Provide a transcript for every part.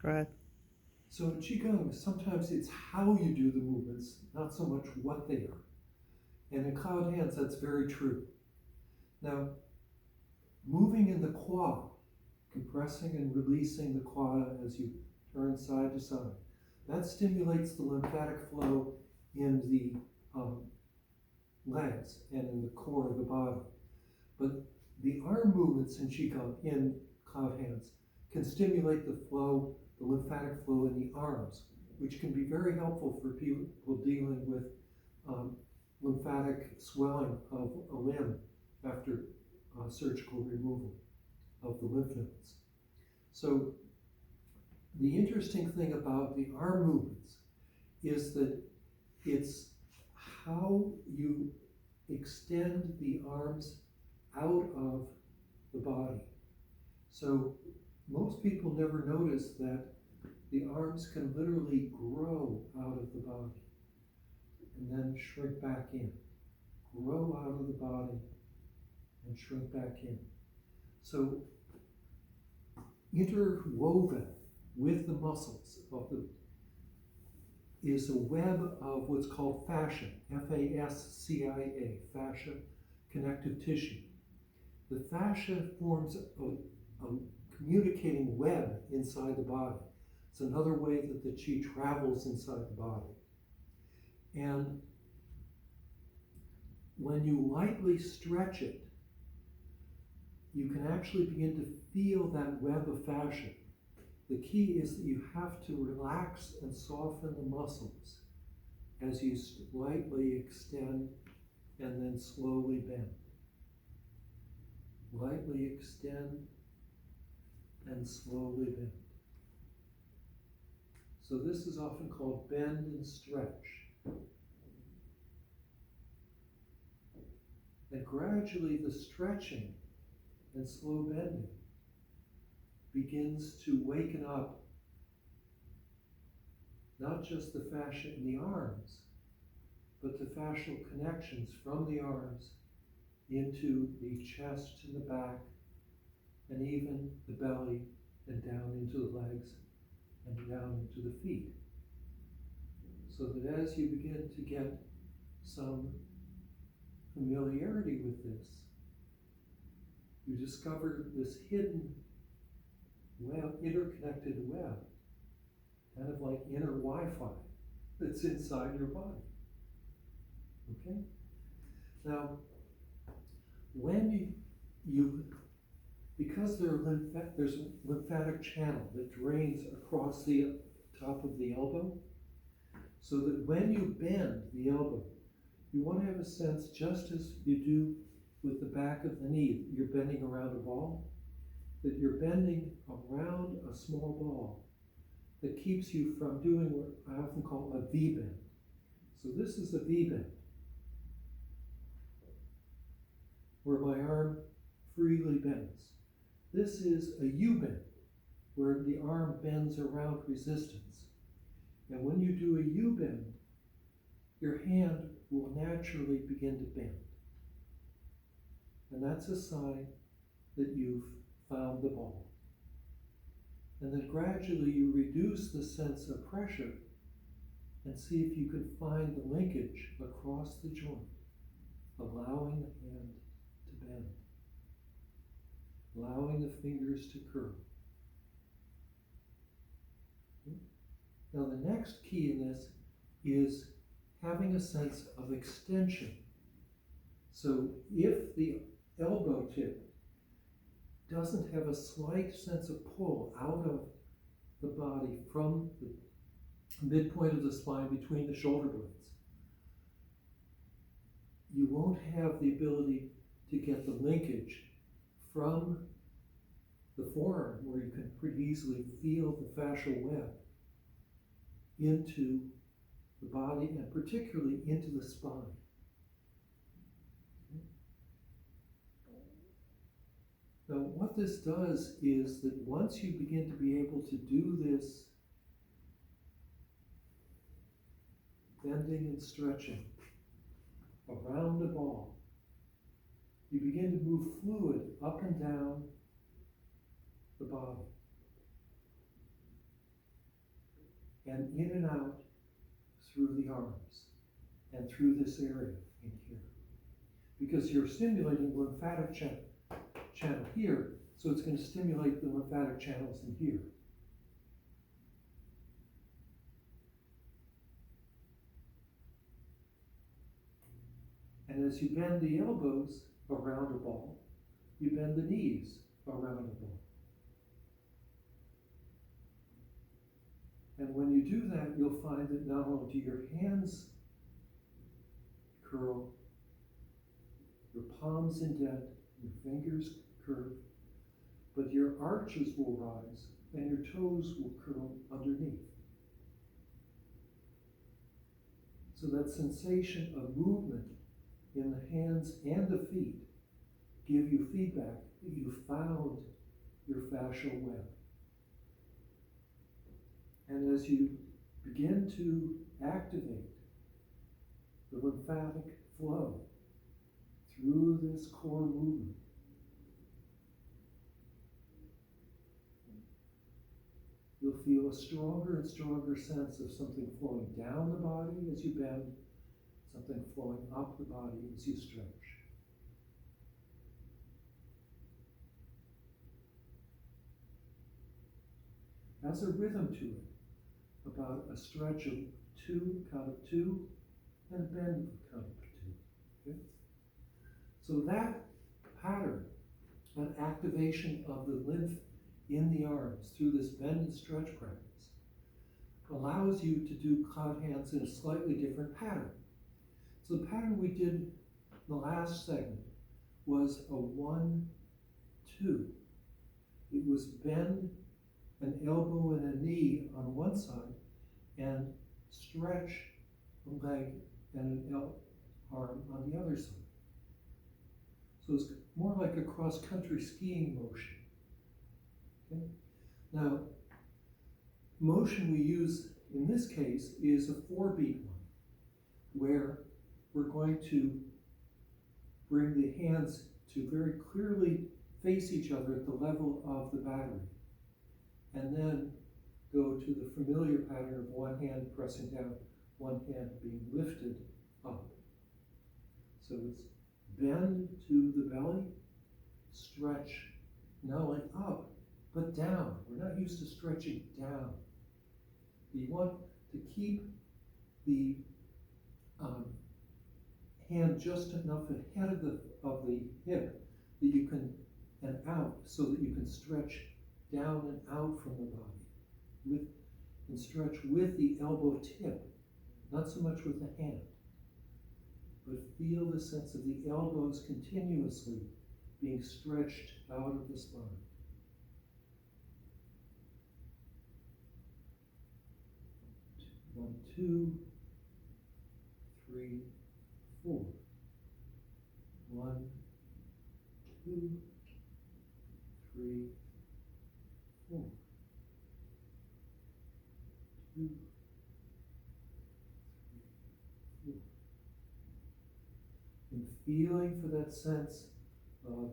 Right. So in Qigong, sometimes it's how you do the movements, not so much what they are. And in cloud hands, that's very true. Now, moving in the Qi, compressing and releasing the Qi as you turn side to side, that stimulates the lymphatic flow in the legs and in the core of the body. But the arm movements in Qigong, in cloud hands, can stimulate the flow, the lymphatic flow in the arms, which can be very helpful for people dealing with lymphatic swelling of a limb after surgical removal of the lymph nodes. So the interesting thing about the arm movements is that it's how you extend the arms out of the body. So most people never notice that the arms can literally grow out of the body and then shrink back in. Grow out of the body and shrink back in. So interwoven with the muscles of the is a web of what's called fascia, F-A-S-C-I-A, fascia connective tissue. The fascia forms a communicating web inside the body. It's another way that the qi travels inside the body. And when you lightly stretch it, you can actually begin to feel that web of fascia. The key is that you have to relax and soften the muscles as you lightly extend and then slowly bend. Lightly extend and slowly bend. So this is often called bend and stretch. And gradually the stretching and slow bending begins to waken up not just the fascia in the arms, but the fascial connections from the arms into the chest and the back, and even the belly, and down into the legs, and down into the feet. So that as you begin to get some familiarity with this, you discover this hidden web, interconnected web, kind of like inner Wi-Fi that's inside your body. Okay? Now, when you because there's a lymphatic channel that drains across the top of the elbow, so that when you bend the elbow, you want to have a sense, just as you do with the back of the knee, you're bending around a ball, that you're bending around a small ball that keeps you from doing what I often call a V bend. So this is a V bend, where my arm freely bends. This is a U bend, where the arm bends around resistance. And when you do a U bend, your hand will naturally begin to bend. And that's a sign that you've found the ball. And then gradually you reduce the sense of pressure and see if you can find the linkage across the joint, allowing the hand to bend, allowing the fingers to curl. Now the next key in this is having a sense of extension. So if the elbow tip doesn't have a slight sense of pull out of the body from the midpoint of the spine between the shoulder blades, you won't have the ability to get the linkage from the forearm, where you can pretty easily feel the fascial web, into the body and particularly into the spine. Now, what this does is that once you begin to be able to do this bending and stretching around a ball, you begin to move fluid up and down the body. and in and out through the arms and through this area in here. Because you're stimulating the lymphatic channel here, so it's going to stimulate the lymphatic channels in here. And as you bend the elbows around a ball, you bend the knees around a ball. And when you do that, you'll find that not only do your hands curl, your palms indent, your fingers curve, but your arches will rise and your toes will curl underneath. So that sensation of movement in the hands and the feet give you feedback that you found your fascial web. And as you begin to activate the lymphatic flow through this core movement, you'll feel a stronger and stronger sense of something flowing down the body as you bend, something flowing up the body as you stretch. Has a rhythm to it, about a stretch of two, count of two, and a bend of count of two. Okay? So that pattern, an activation of the lymph in the arms through this bend and stretch practice, allows you to do cloud hands in a slightly different pattern. So the pattern we did in the last segment was a 1-2. It was bend an elbow and a knee on one side and stretch a leg and an arm on the other side. So it's more like a cross-country skiing motion. Okay? Now, motion we use in this case is a 4-beat one, where we're going to bring the hands to very clearly face each other at the level of the battery, and then go to the familiar pattern of one hand pressing down, one hand being lifted up. So it's bend to the belly, stretch not only up, but down. We're not used to stretching down. You want to keep the hand just enough ahead of the hip that you can, and out, so that you can stretch down and out from the body, and stretch with the elbow tip, not so much with the hand, but feel the sense of the elbows continuously being stretched out of the spine. One, 2, 3, 4. 1, 2, 3, 4. 2, 3, 4. And feeling for that sense of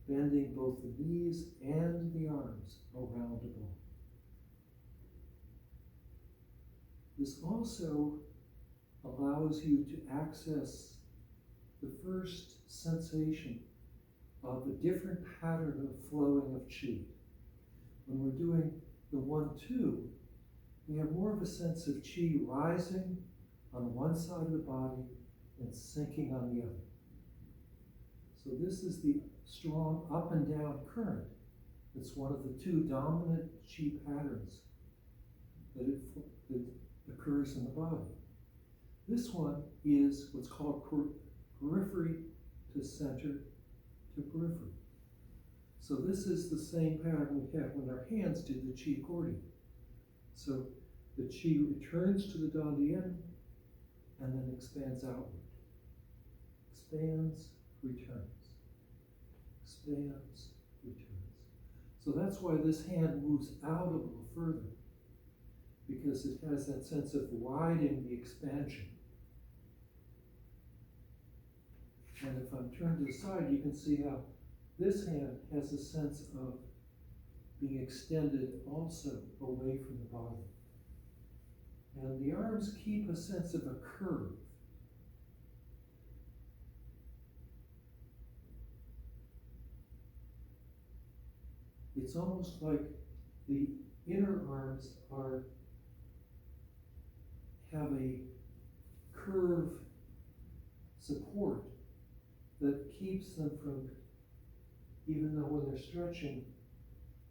bending both the knees and the arms around the ball. This also allows you to access the first sensation of a different pattern of flowing of Qi. When we're doing the 1-2, we have more of a sense of Qi rising on one side of the body and sinking on the other. So this is the strong up and down current. It's one of the two dominant Qi patterns that occurs in the body. This one is what's called periphery to center to periphery. So this is the same pattern we have when our hands do the Qi accordion. So the Qi returns to the dantian and then expands outward. Expands, returns. Expands, returns. So that's why this hand moves out a little further, because it has that sense of widening the expansion. And if I'm turned to the side, you can see how this hand has a sense of being extended also away from the body. And the arms keep a sense of a curve. It's almost like the inner arms have a curve support that keeps them from, even though when they're stretching,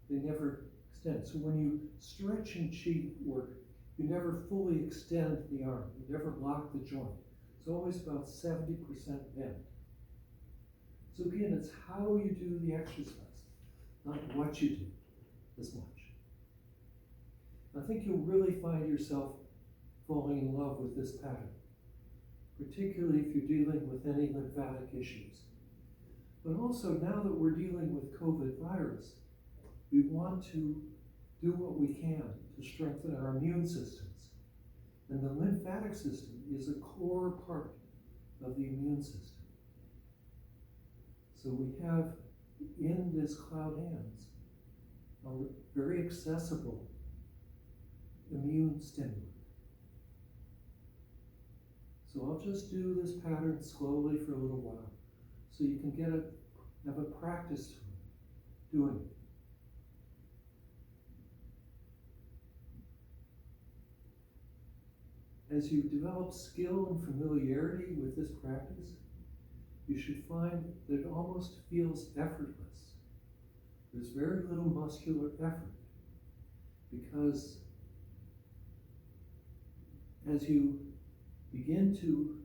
they never extend. So when you stretch in Qi work, you never fully extend the arm. You never lock the joint. It's always about 70% bent. So again, it's how you do the exercise, not what you do as much. I think you'll really find yourself falling in love with this pattern, particularly if you're dealing with any lymphatic issues. But also, now that we're dealing with COVID virus, we want to do what we can to strengthen our immune systems. And the lymphatic system is a core part of the immune system. So we have in this cloud hands a very accessible immune stimulant. So I'll just do this pattern slowly for a little while so you can have a practice doing it. As you develop skill and familiarity with this practice, you should find that it almost feels effortless. There's very little muscular effort because as you begin to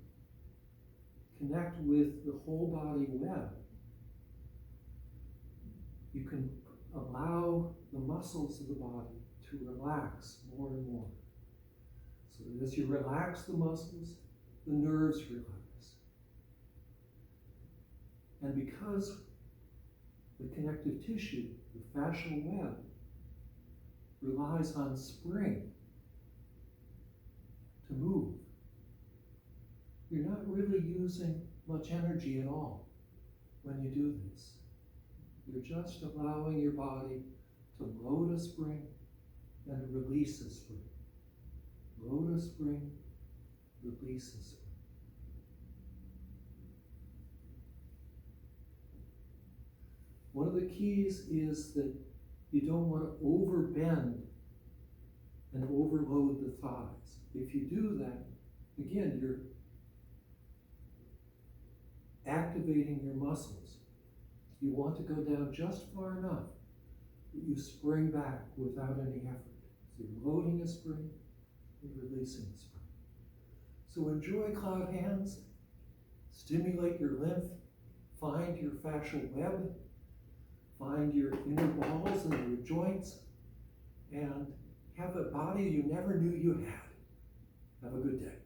connect with the whole body web, you can allow the muscles of the body to relax more and more. So as you relax the muscles, the nerves relax. And because the connective tissue, the fascial web, relies on spring to move, you're not really using much energy at all when you do this. You're just allowing your body to load a spring and release a spring. Load a spring, release a spring. One of the keys is that you don't want to overbend and overload the thighs. If you do that, again, you're activating your muscles. You want to go down just far enough that you spring back without any effort. So you're loading a spring and releasing a spring. So enjoy cloud hands, stimulate your lymph, find your fascial web, find your inner walls and your joints, and have a body you never knew you had. Have a good day.